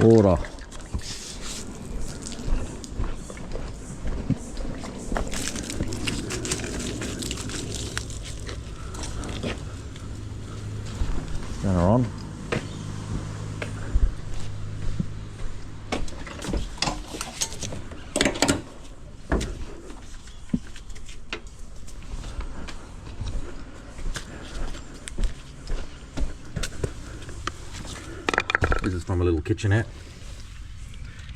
Water. Turn her on. This is from a little kitchenette.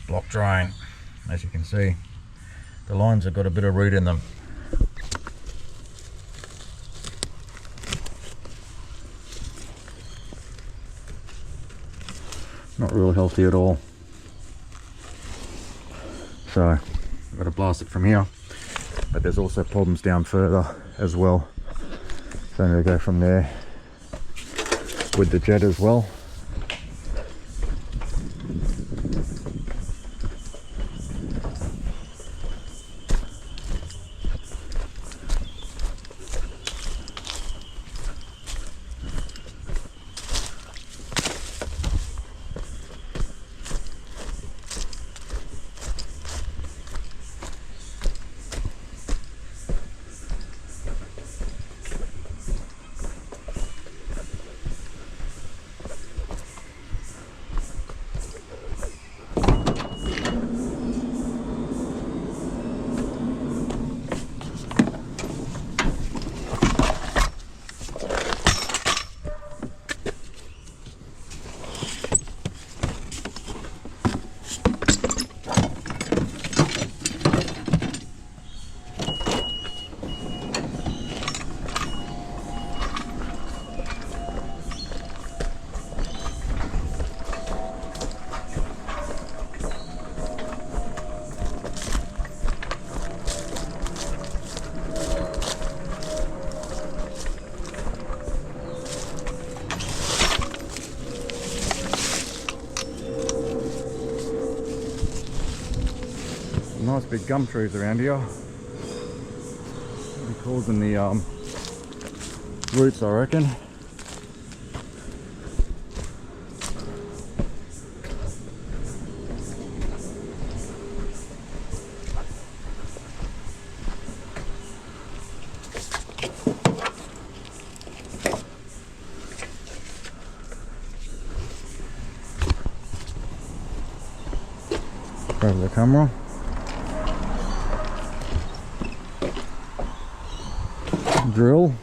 Block drain, as you can see. The lines have got a bit of root in them. Not real healthy at all. So, I've got to blast it from here. But there's also problems down further as well. So I'm going to go from there with the jet as well. Nice big gum trees around here. Be causing the roots, I reckon. Grab the camera. Drill.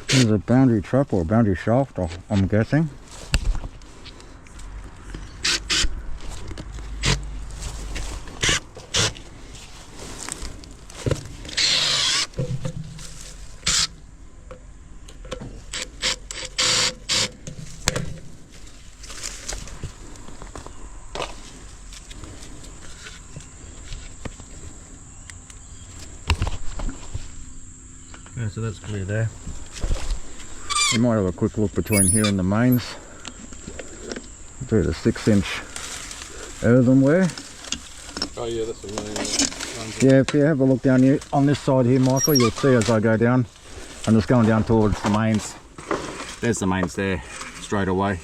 This is a boundary trap or a boundary shaft, I'm guessing. Yeah, so that's clear there. We might have a quick look between here and the mains. Do the 6-inch earthenware. Oh yeah, that's the main. Yeah, if you have a look down here on this side here, Michael, you'll see as I go down. I'm just going down towards the mains. There's the mains there, straight away.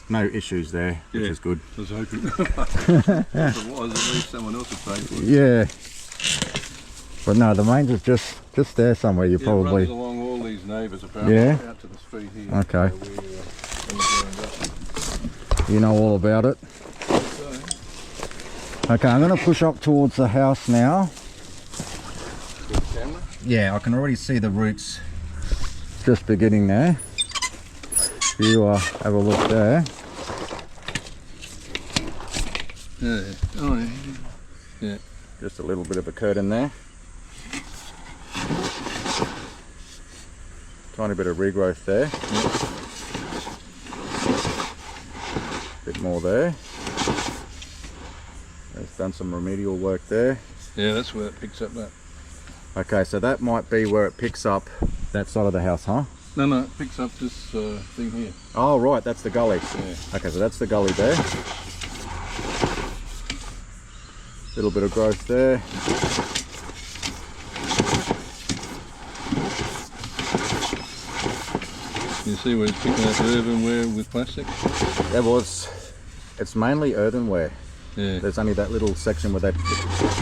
No issues there, which is good. I was hoping. If it was, at least someone else would pay for it. Yeah. But no, the mains is just there somewhere. You probably. It runs along all these neighbours apparently. Yeah. Out to the street here. Okay. So You know all about it. Okay, I'm going to push up towards the house now. with the camera. Yeah, I can already see the roots just beginning there. If you have a look there. Yeah. Oh yeah. Yeah. Just a little bit of a curtain there. Tiny bit of regrowth there. Bit more there. There's done some remedial work there. Yeah, that's where it picks up that. Okay, so that might be where it picks up that side of the house, huh? No, it picks up this thing here. Oh, right, that's the gully. Yeah. Okay, so that's the gully there. Little bit of growth there. You see where it's picking up earthenware with plastic? It's mainly earthenware. Yeah. There's only that little section where they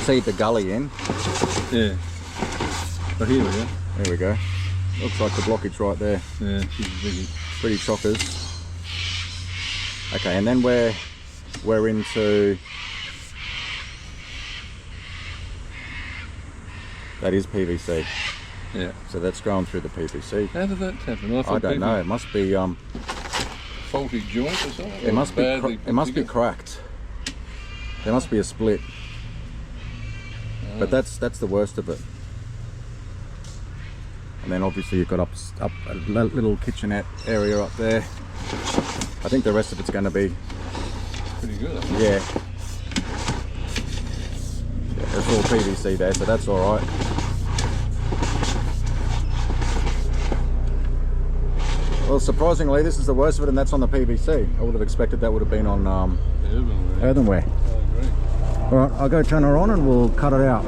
seed the gully in. Yeah. But here we go. There we go. Looks like the blockage right there. Yeah, she's a biggie. Pretty chockers. Okay, and then we're into... That is PVC. Yeah. So that's going through the PVC. How did that happen? I don't know. It must be faulty joint or something. it must be cracked. There must be a split. But that's the worst of it. And then obviously you've got up a little kitchenette area up there. I think the rest of it's going to be pretty good. Yeah. It's all PVC there, so that's all right. Well, surprisingly, this is the worst of it, and that's on the PVC. I would have expected that would have been on earthenware. I agree. All right, I'll go turn her on and we'll cut it out.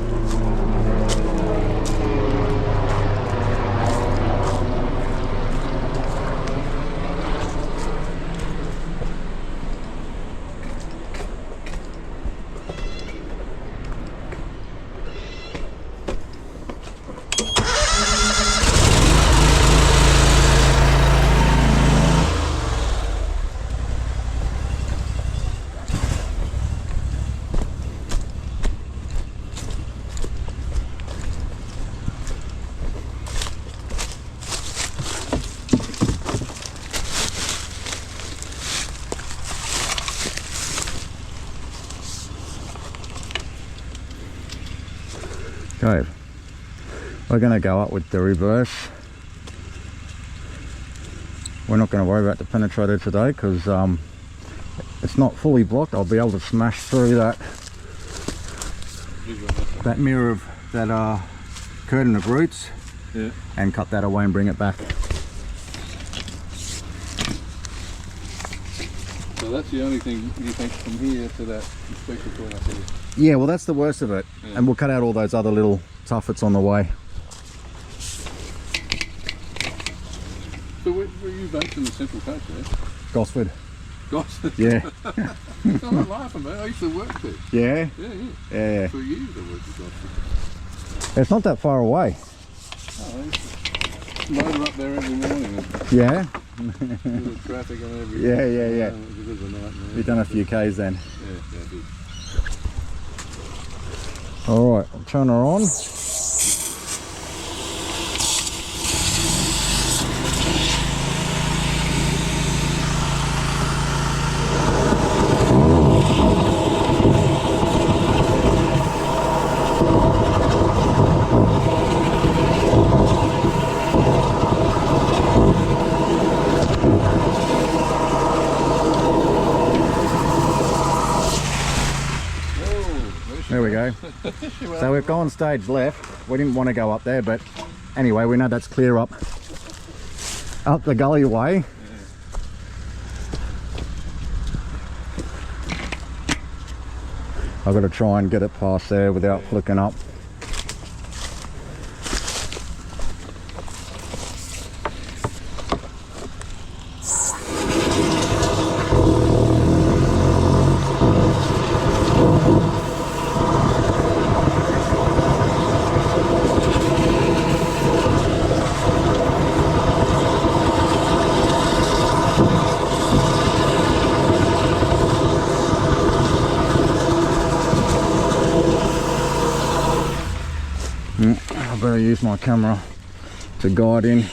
Okay, we're going to go up with the reverse. We're not going to worry about the penetrator today because it's not fully blocked. I'll be able to smash through that mirror of that curtain of roots, yeah, and cut that away and bring it back. So that's the only thing you think from here to that special point up here? Yeah, well that's the worst of it. Yeah. And we'll cut out all those other little tuffets on the way. So where are you based in the Central Coast there? Gosford. Gosford? Yeah. I'm not laughing, mate. I used to work there. Yeah? Yeah. For years I worked at Gosford. It's not that far away. Oh, I used to motor up there every morning and Yeah? little traffic and everything. Yeah. It was a nightmare. You've done a few Ks then. Yeah, I did. Alright, I'll turn her on. There we go. So we've gone stage left. We didn't want to go up there, but anyway, we know that's clear up the gully way. Yeah. I've got to try and get it past there without flicking up. I better use my camera to guide in.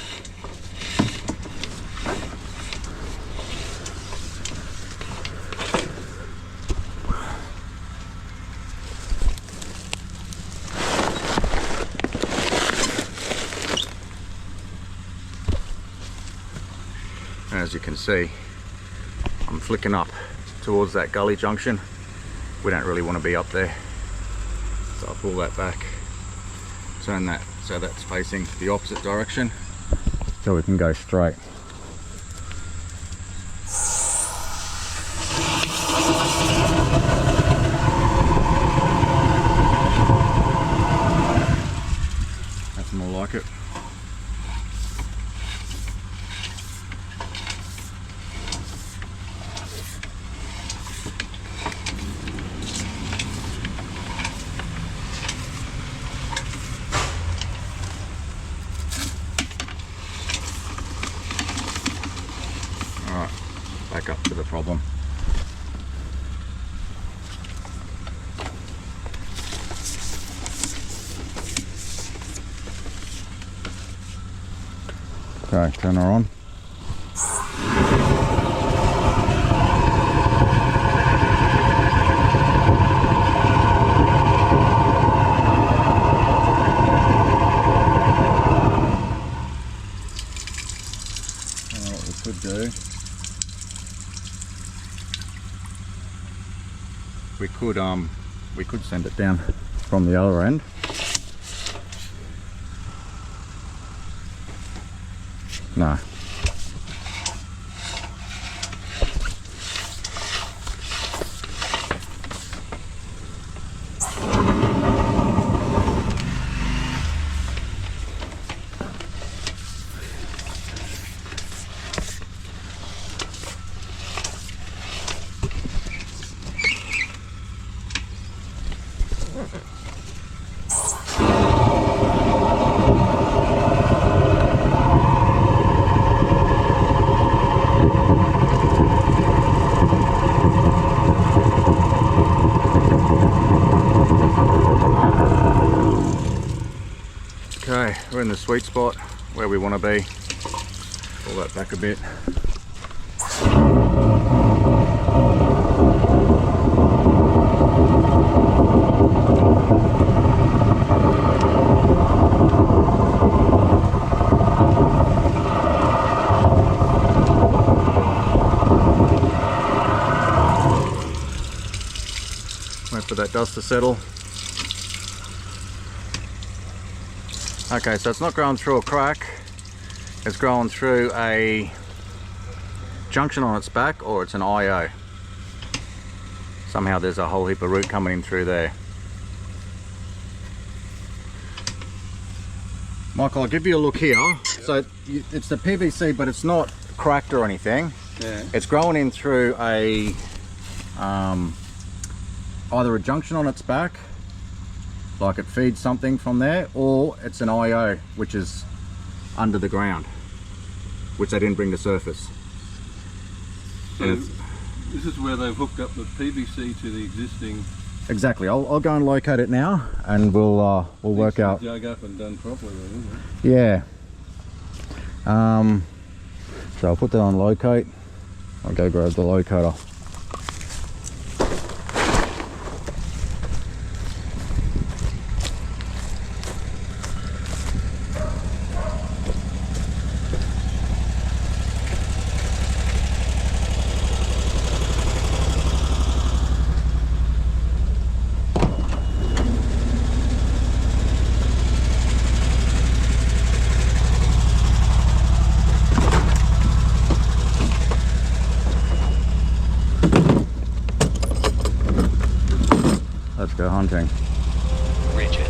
As you can see, I'm flicking up towards that gully junction. we don't really want to be up there. So I'll pull that back, turn that so that's facing the opposite direction, so we can go straight. That's more like it. Alright, back up to the problem. Okay, turn her on. What we could do, we could send it down from the other end. No. Okay, we're in the sweet spot where we want to be. Pull that back a bit. Wait for that dust to settle. Okay, so it's not going through a crack, it's going through a junction on its back, or it's an IO. Somehow there's a whole heap of root coming in through there. Michael, I'll give you a look here. So it's the PVC, but it's not cracked or anything. Yeah. It's growing in through a either a junction on its back, like it feeds something from there, or it's an IO which is under the ground, which they didn't bring to surface. So this is where they've hooked up the PVC to the existing. Exactly. I'll go and locate it now, and we'll work out. Dug up and done properly, isn't it? Yeah. So I'll put that on locate. I'll go grab the locator. Let's go hunting. Rigid.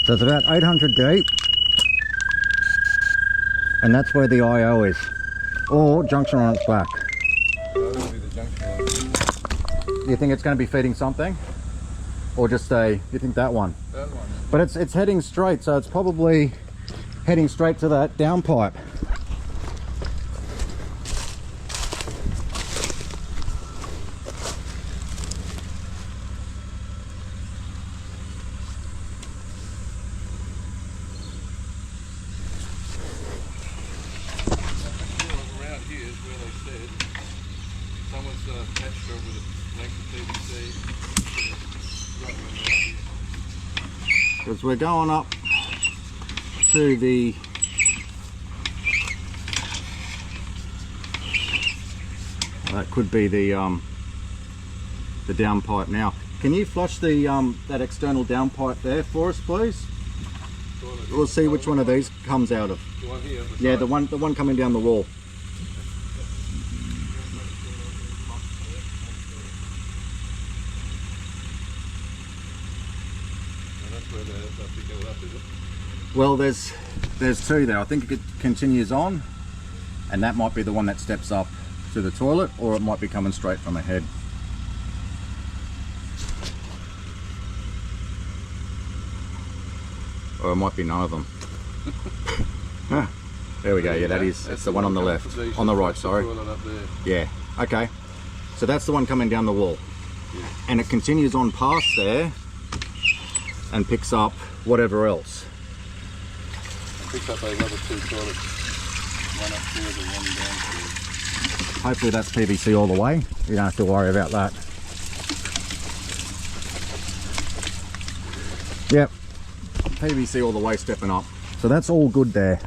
So it's about 800 deep, and that's where the IO is, or junction on its back. That would be the junction line. You think it's going to be feeding something? Or just you think that one? That one. But it's heading straight, so it's probably heading straight to that downpipe. Around here is where they said someone's patched her with a length of PVC. Because we're going up to the that could be the downpipe now. Can you flush the that external downpipe there for us, please? We'll see which one of these comes out of. The one here. Yeah, the one coming down the wall. Well, there's two there. I think it continues on, and that might be the one that steps up to the toilet, or it might be coming straight from ahead. Or it might be none of them. There we go. Yeah, that is. It's the one on the left, on the right. Sorry. Yeah. Okay. So that's the one coming down the wall, and it continues on past there, and picks up whatever else. Picks up those other two toilets, one upstairs and one downstairs. Hopefully that's PVC all the way. You don't have to worry about that. Yep, PVC all the way stepping up. So that's all good there.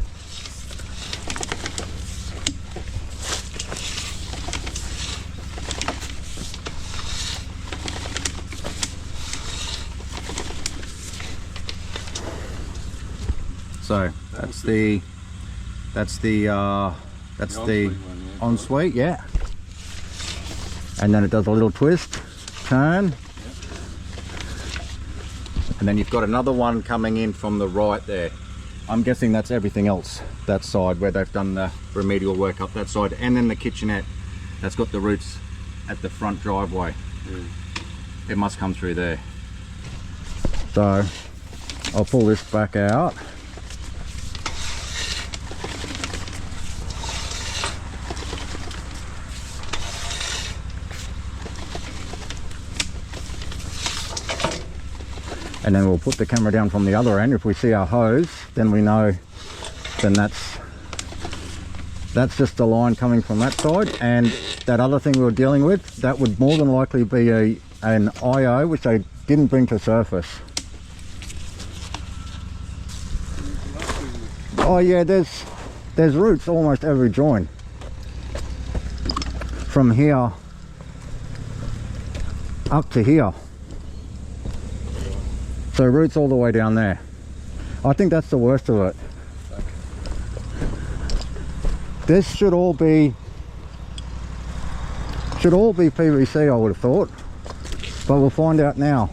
So that's the ensuite, yeah. And then it does a little twist, turn, and then you've got another one coming in from the right there. I'm guessing that's everything else, that side where they've done the remedial work up that side, and then the kitchenette that's got the roots at the front driveway. It must come through there. So I'll pull this back out. And then we'll put the camera down from the other end. If we see our hose, then we know, then that's just the line coming from that side. And that other thing we were dealing with, that would more than likely be an IO, which they didn't bring to surface. Oh yeah, there's roots almost every joint. From here up to here. So roots all the way down there. I think that's the worst of it. This should all be PVC, I would have thought, but we'll find out now.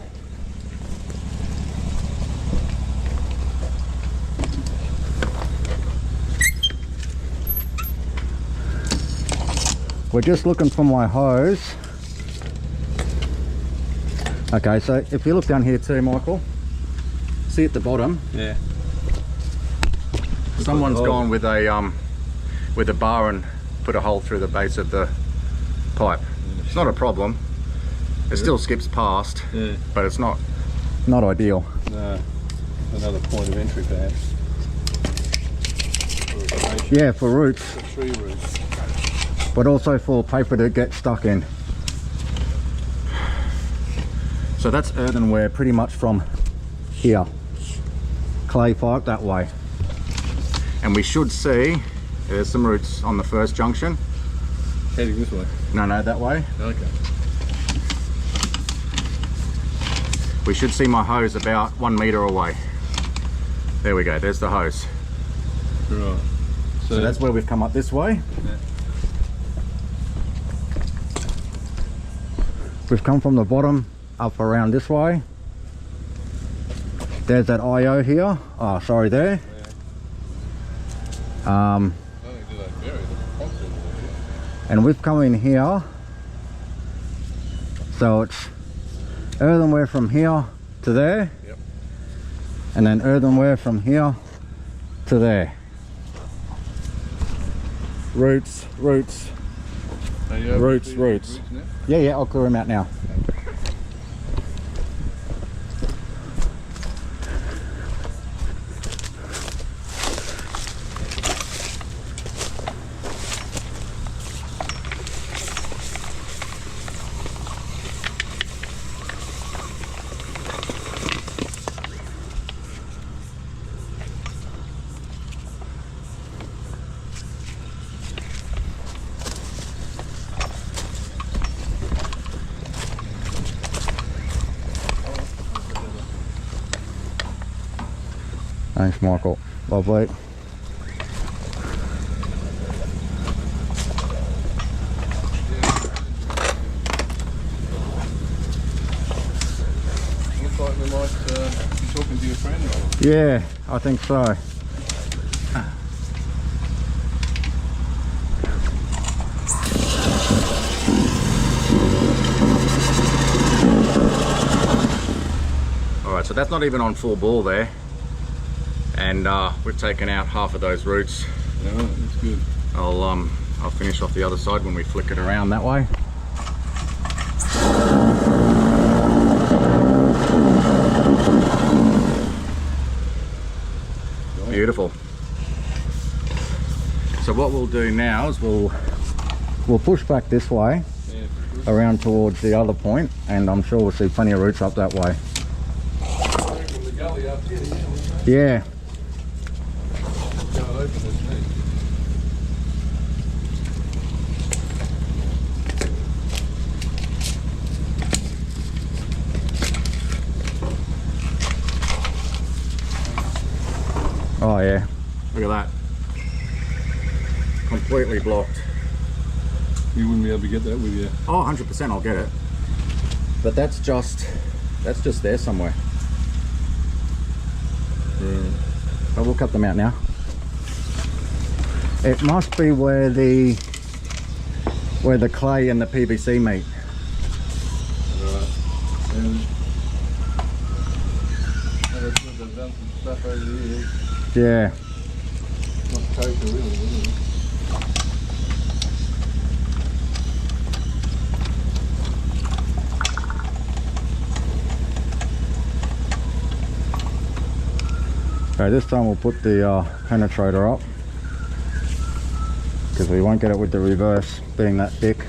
We're just looking for my hose. Okay, so if you look down here too, Michael, see at the bottom, yeah, someone's gone with a bar and put a hole through the base of the pipe. It's not a problem. It still skips past, but it's not ideal. No, another point of entry perhaps. Yeah, for roots. For tree roots. But also for paper to get stuck in. So that's earthenware pretty much from here. Clay pipe that way. And we should see, there's some roots on the first junction. Heading this way? No, that way. Okay. We should see my hose about 1 metre away. There we go, there's the hose. Right. So that's where we've come up this way. Yeah. We've come from the bottom up around this way. There's that IO here. Oh, sorry there. Yeah. And we've come in here. So it's earthenware from here to there. Yep. And then earthenware from here to there. Roots, roots, roots. Yeah, I'll clear them out now. Thanks, Michael. Lovely. Looks like we might be talking to your friend. Yeah, I think so. Alright, so that's not even on full bore there. And we've taken out half of those roots. No, that's good. I'll finish off the other side when we flick it around that way. Beautiful. So what we'll do now is we'll push back this way, around towards the other point, and I'm sure we'll see plenty of roots up that way. The gully up here, Yeah. Oh yeah, look at that. Completely blocked. You wouldn't be able to get that with you. Oh, 100% I'll get it. But that's just there somewhere. Yeah. But we'll cut them out now. It must be where the clay and the PVC meet. Right. And they've done some stuff over here. Yeah. Not cocoa really, isn't it? Okay, this time we'll put the penetrator up, because we won't get it with the reverse being that thick.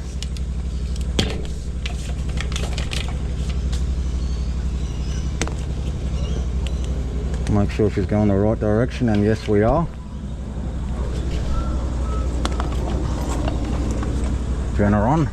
Make sure she's going the right direction, and yes we are. Turn her on.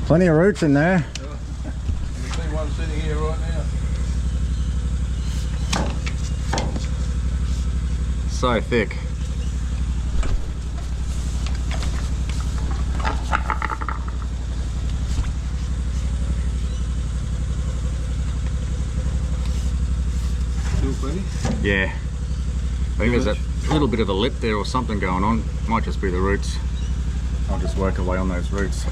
Plenty of roots in there. You see one sitting here right now. So thick. Still plenty? Yeah. I think there's a little bit of a lip there or something going on. Might just be the roots. I'll just work away on those roots.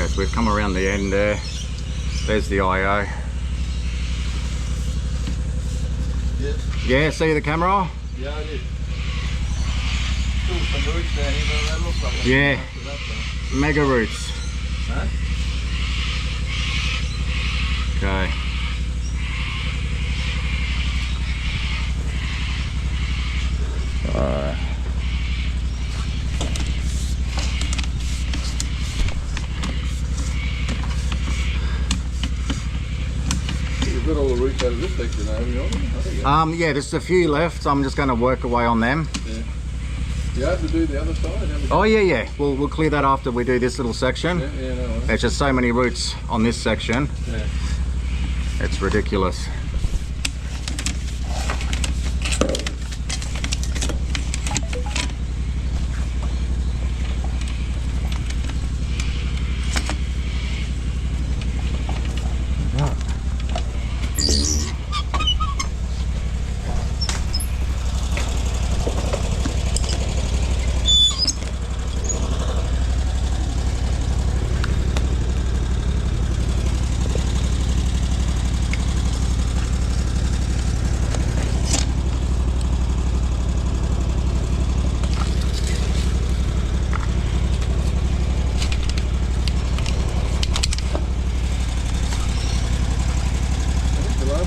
Okay, so we've come around the end there. There's the IO. Yes. Yeah, see the camera? Yeah, I did. Still some roots down here, but that looks like Yeah. that, though. Mega roots. Huh? Okay. You've got all the roots out of this section, haven't you? I think you Yeah, there's a few left, so I'm just going to work away on them. yeah. You have to do the other side, haven't you? Oh yeah, we'll clear that after we do this little section. Yeah, no worries. There's just so many roots on this section. Yeah. It's ridiculous.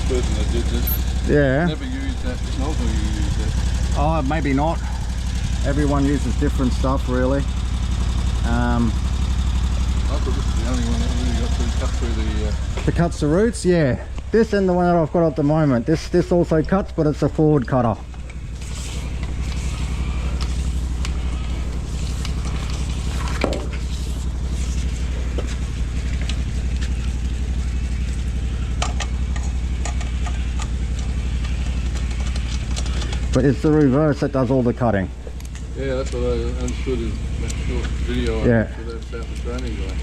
Person that did this Yeah. never used that nozzle you used it. Oh, maybe not. Everyone uses different stuff, really. I thought this was the only one that really got to cut through the... The cuts the roots, yeah. This and the one that I've got at the moment. This also cuts, but it's a forward cutter. But it's the reverse that does all the cutting. Yeah, that's what I understood in that short video I Yeah. watched for that South Australian guy.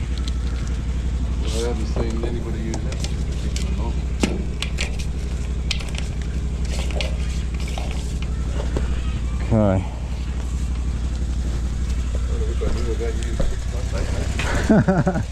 But I haven't seen anybody use that particular nozzle. Okay. I wish I knew about you 6 months later.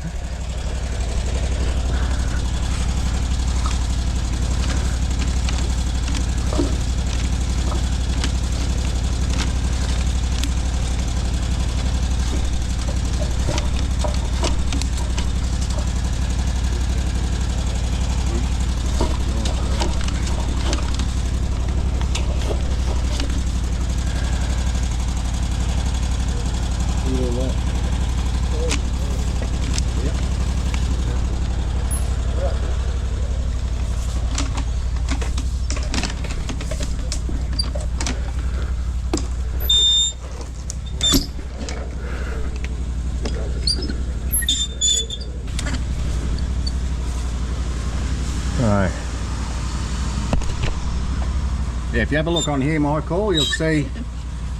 Right. Yeah, if you have a look on here, Michael, you'll see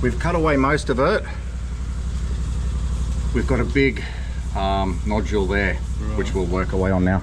we've cut away most of it. We've got a big nodule there, which we'll work away on now.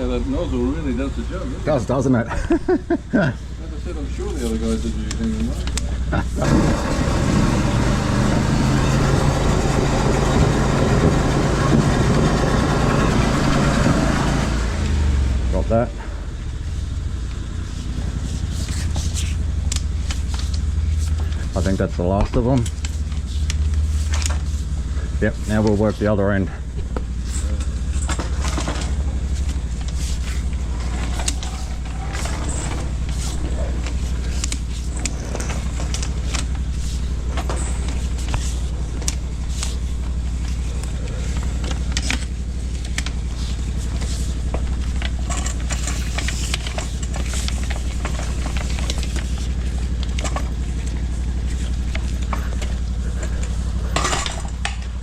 That nozzle really does the job, doesn't it? Does, doesn't it? As I said, I'm sure the other guys didn't use anything like that. Got that. I think that's the last of them. Yep, now we'll work the other end.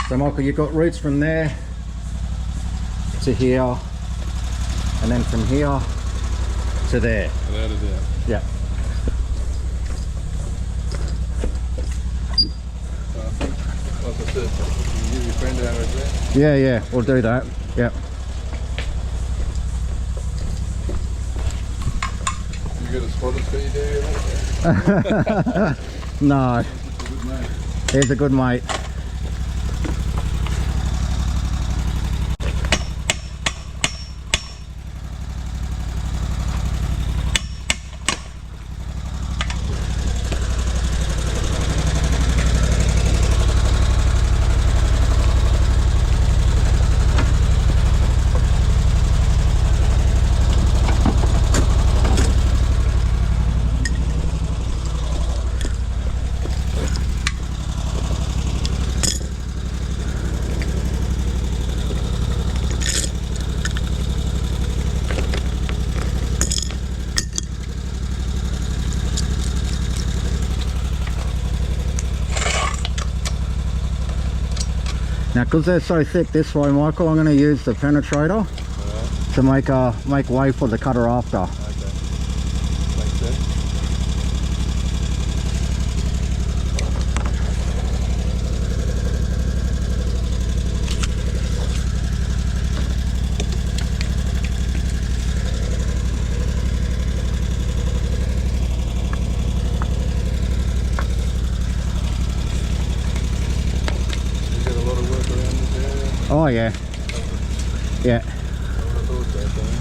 So Michael, you've got roots from there to here, and then from here to there. Without a doubt. Yeah. Like I said, you can give your friend our address. Yeah, yeah, we'll do that. Yeah. You got a spotter's fee there? No, Just a good mate. he's a good mate. Now, because they're so thick this way, Michael, I'm going to use the penetrator to make way for the cutter after. Okay. Makes sense. You got a lot of work around this area? Oh, yeah. Yeah. I would have thought that, though.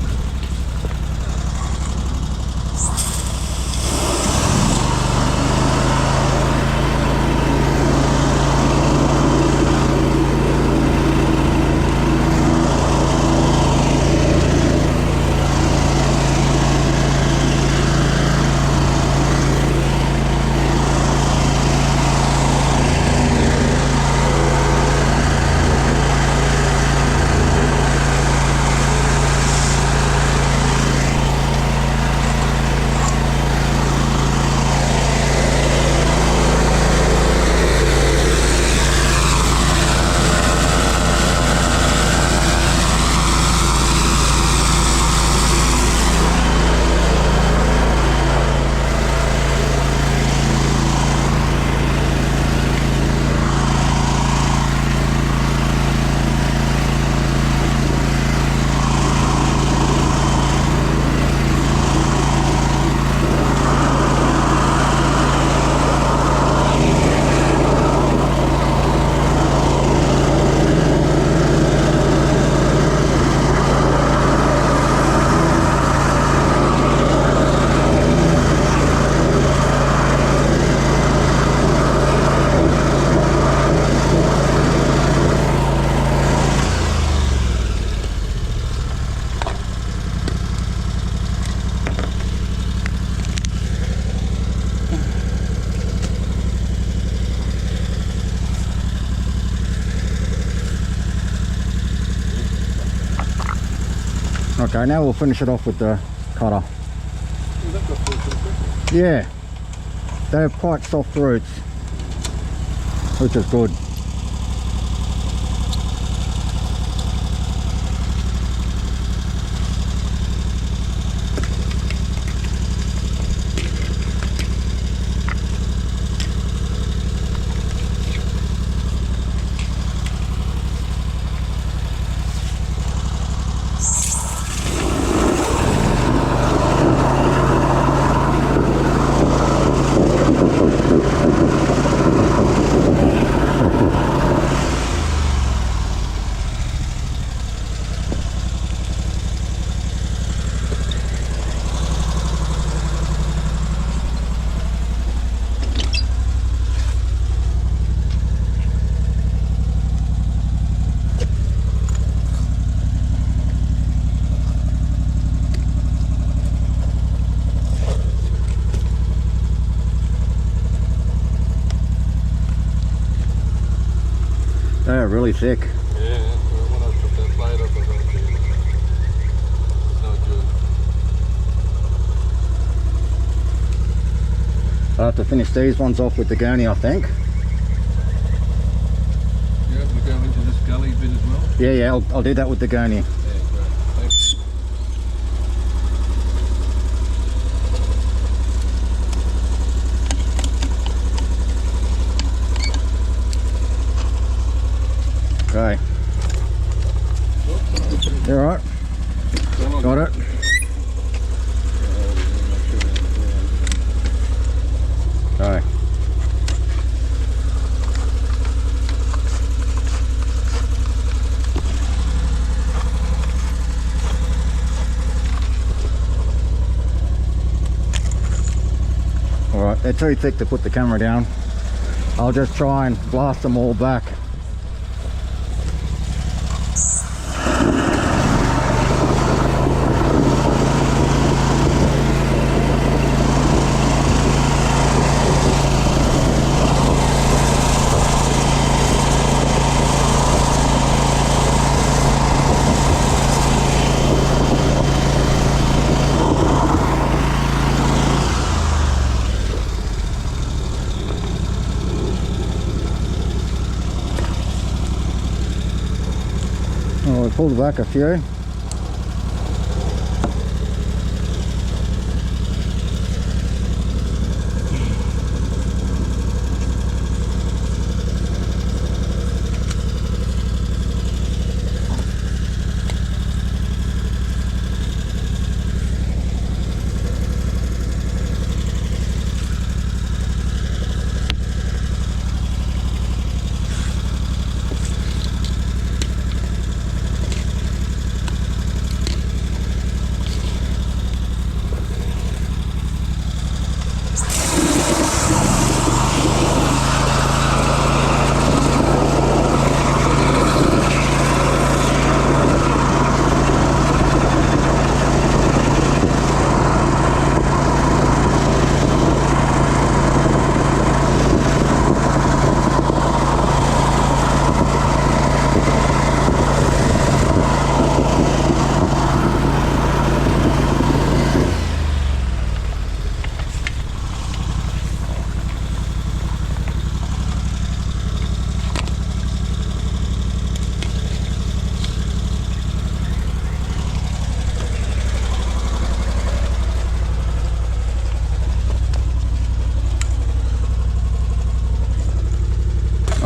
Okay, now we'll finish it off with the cutter. Well, that got through pretty quickly. Yeah, they have quite soft roots, which is good. They're really thick. Yeah, when I took that blade up, I thought, it's not good. I'll have to finish these ones off with the gurney, I think. You have to go into this gully bit as well? Yeah, I'll do that with the gurney. Yeah. Okay. You alright? Got it? Okay. Alright, they're too thick to put the camera down. I'll just try and blast them all back. Oh, we pulled back a few.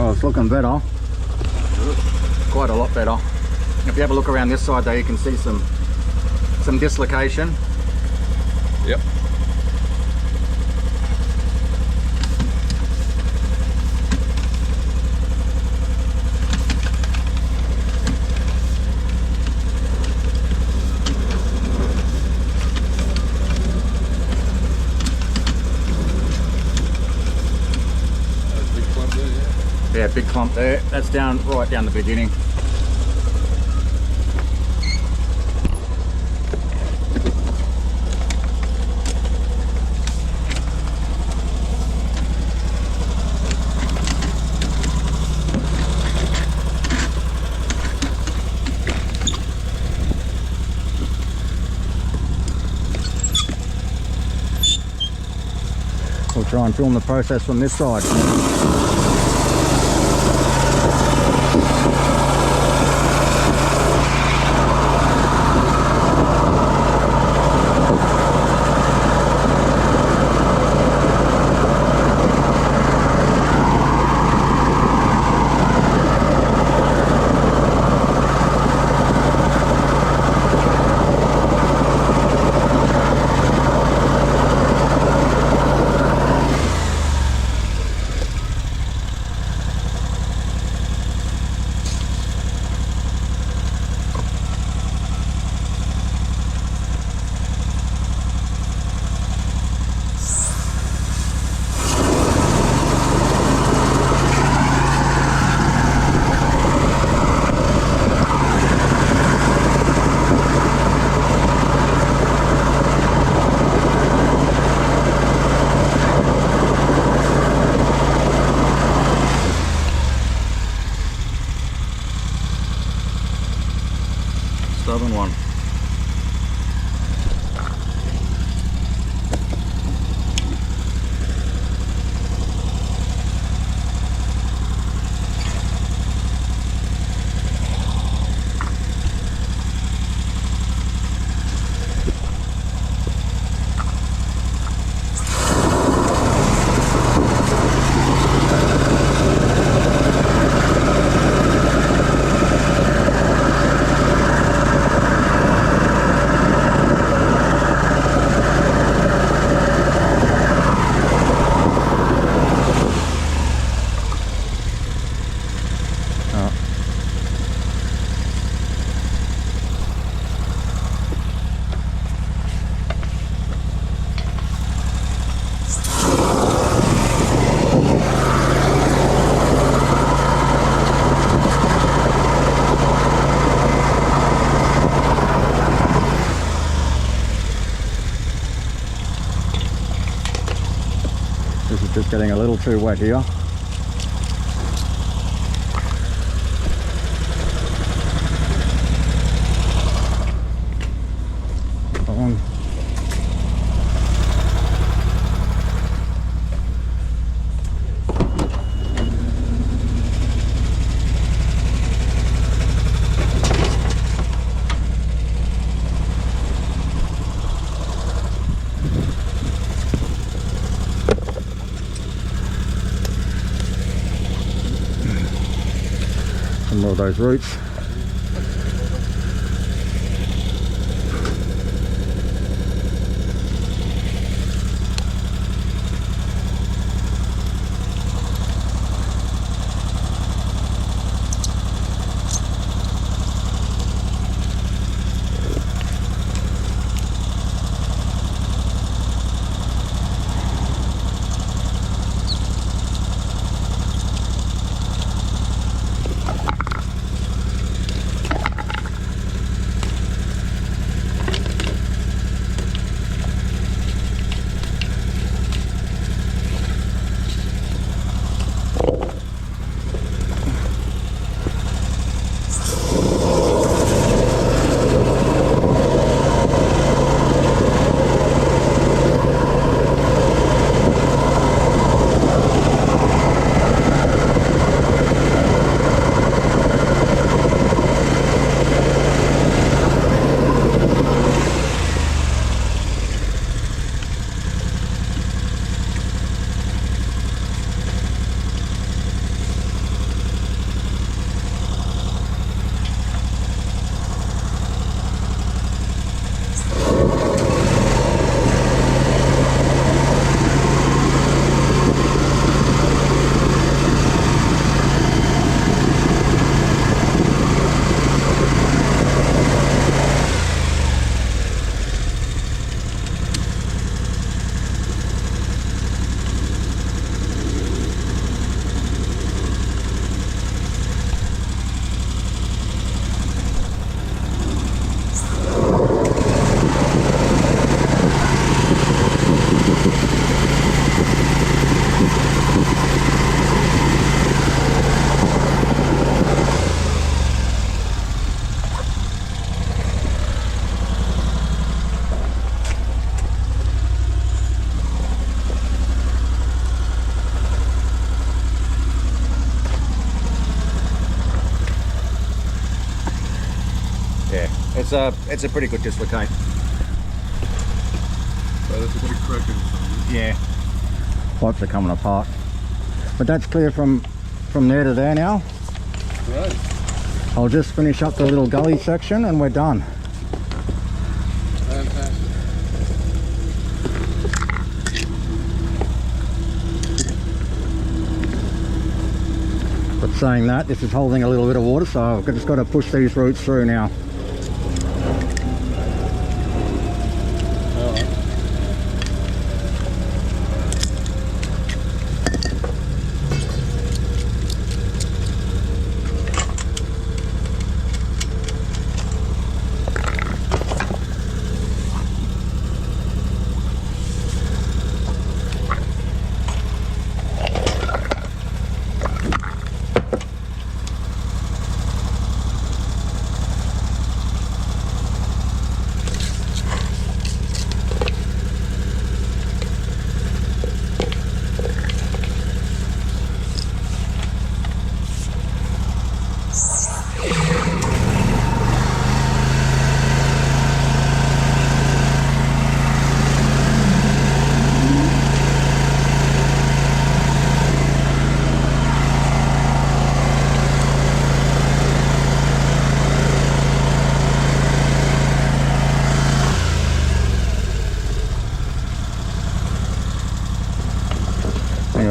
Oh, it's looking better. Quite a lot better. If you have a look around this side though, you can see some dislocation. Yep. Yeah, big clump there. That's down right down the beginning. We'll try and film the process from this side. Stubborn one. It's getting a little too wet here. Some more of those roots. It's a pretty good dislocate. So that's a big crack in something. Yeah. Pipes are coming apart. But that's clear from there to there now. Right. I'll just finish up the little gully section and we're done. Fantastic. But saying that, this is holding a little bit of water, so I've just got to push these roots through now.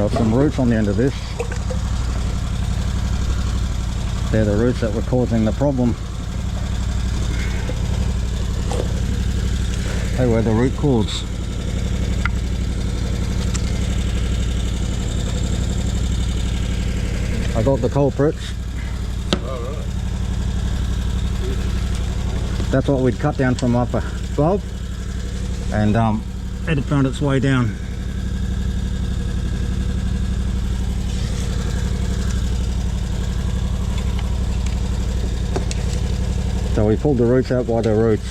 Some roots on the end of this. They're the roots that were causing the problem. They were the root cords. I got the culprits. Oh, right. That's what we'd cut down from up above, and it had found its way down. we pulled the roots out by the roots.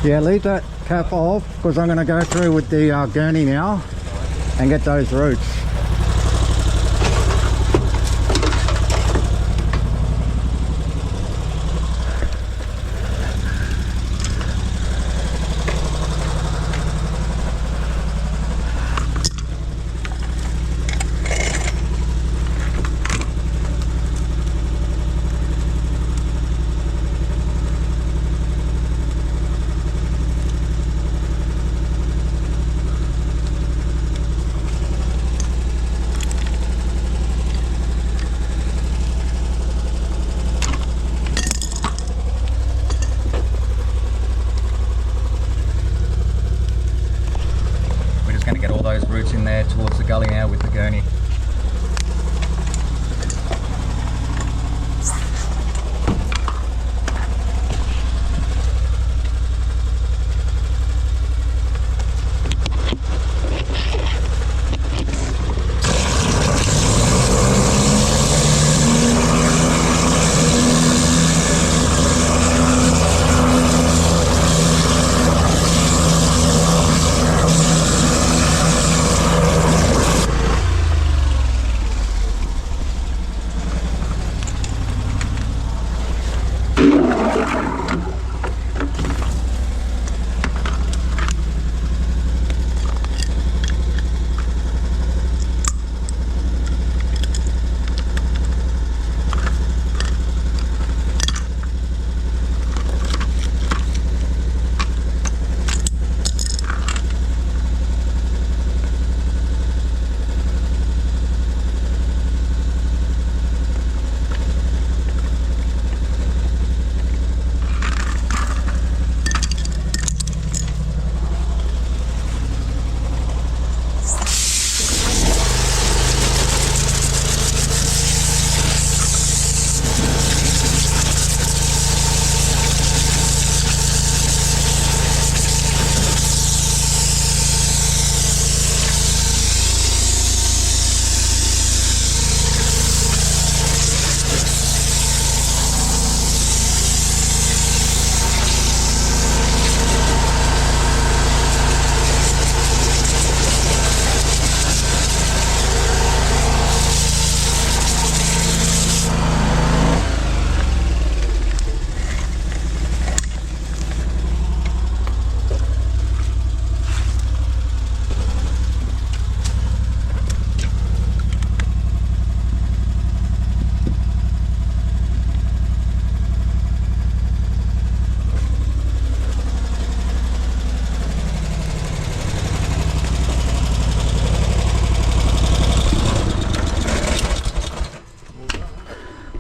Yeah, leave that cap off because I'm going to go through with the gurney now and get those roots.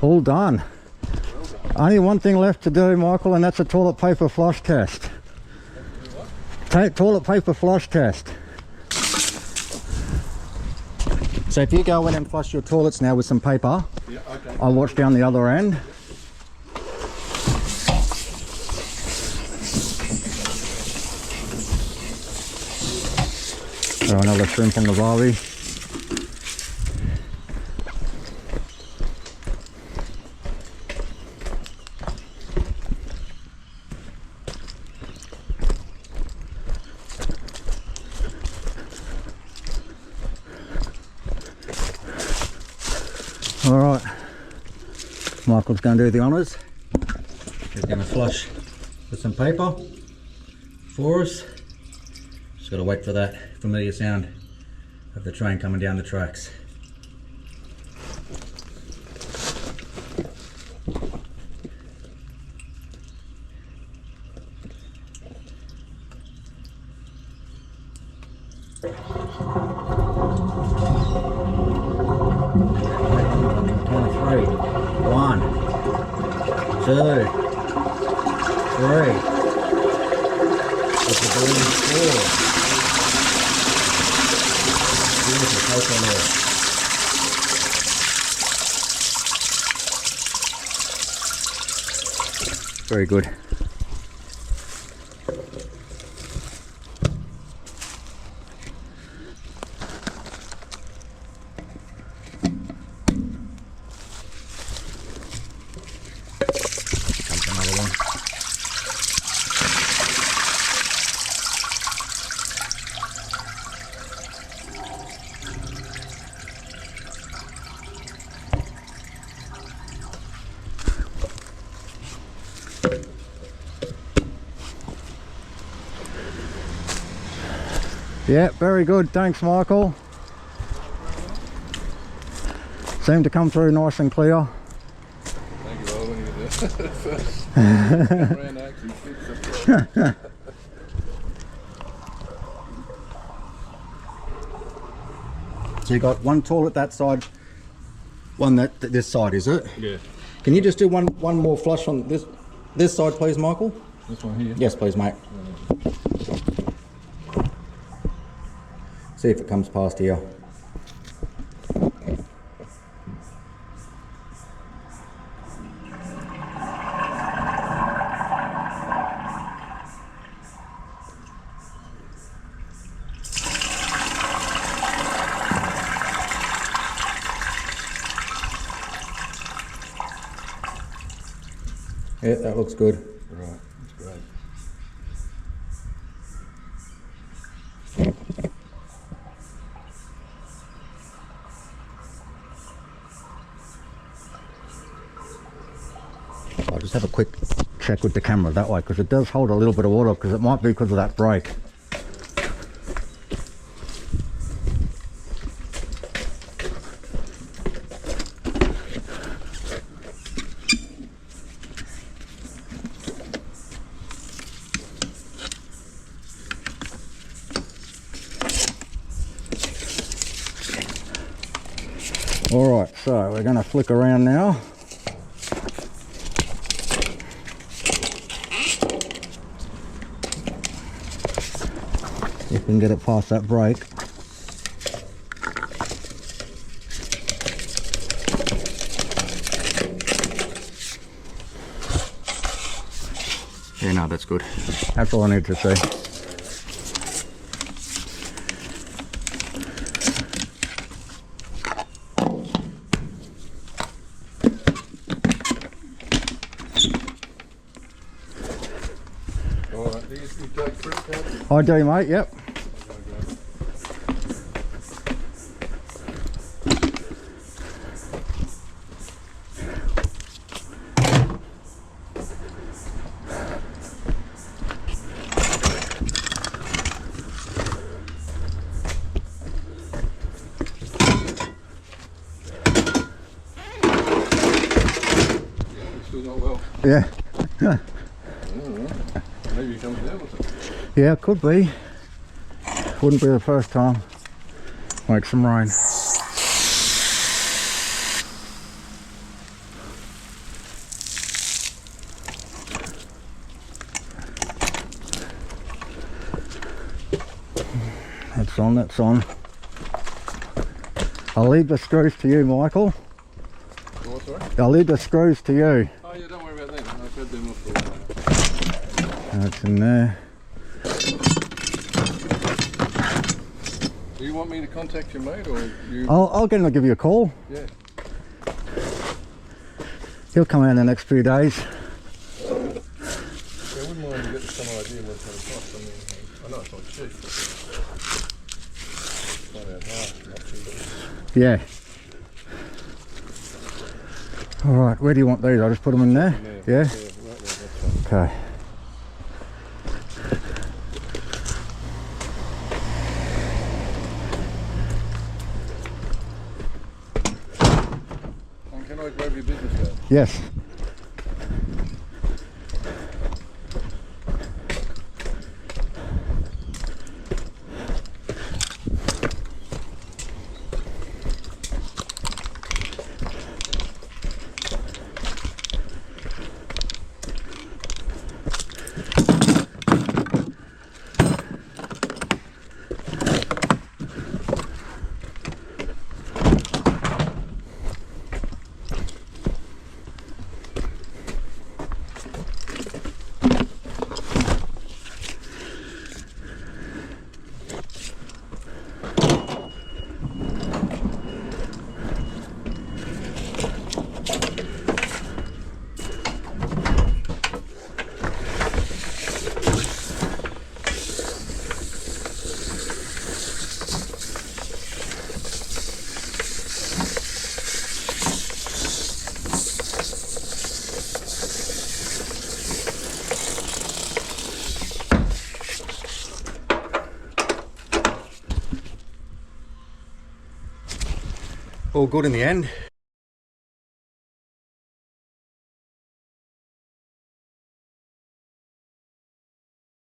All done. Only one thing left to do, Michael, and that's a toilet paper flush test. Toilet paper flush test. So if you go in and flush your toilets now with some paper, Yeah, okay. I'll wash down the other end. So another shrimp on the barbie. Alright, Michael's going to do the honours. He's going to flush with some paper for us. Just got to wait for that familiar sound of the train coming down the tracks. One, two, three. That's a balloon 4. Beautiful paper there. Very good. Yeah, very good. Thanks, Michael. Seemed to come through nice and clear. Thank you, Owen. You did it first. Around actually fixed it. So you got one toilet that side, one this side, is it? Yeah. Can you just do one more flush on this side, please, Michael? This one here? Yes, please, mate. See if it comes past here. Yeah, that looks good. Right, that's great. I'll just have a quick check with the camera that way, because it does hold a little bit of water, because it might be because of that break. Alright, so we're going to flick around now. If we can get it past that break. Yeah, no, that's good. That's all I need to see. Alright, you take fruit cards? I do, mate, yep. Still not well. Yeah. Maybe he comes down with it. Yeah, it could be. Wouldn't be the first time. Make some rain. That's on, that's on. I'll leave the screws to you, Michael. What, sorry? I'll leave the screws to you. Oh yeah, don't worry about them. I've had them off for a while. That's in there. Do you want me to contact your mate or you? I'll get him to give you a call. Yeah. He'll come out in the next few days. Yeah, I wouldn't mind to get some idea what it's going to cost. I mean, I know it's not cheap, but it's not out half, not too bad. Yeah. Alright, where do you want these? I'll just put them in there? Yeah? Right there, that's fine. Okay. And can I grab your business card? Yes. All good in the end.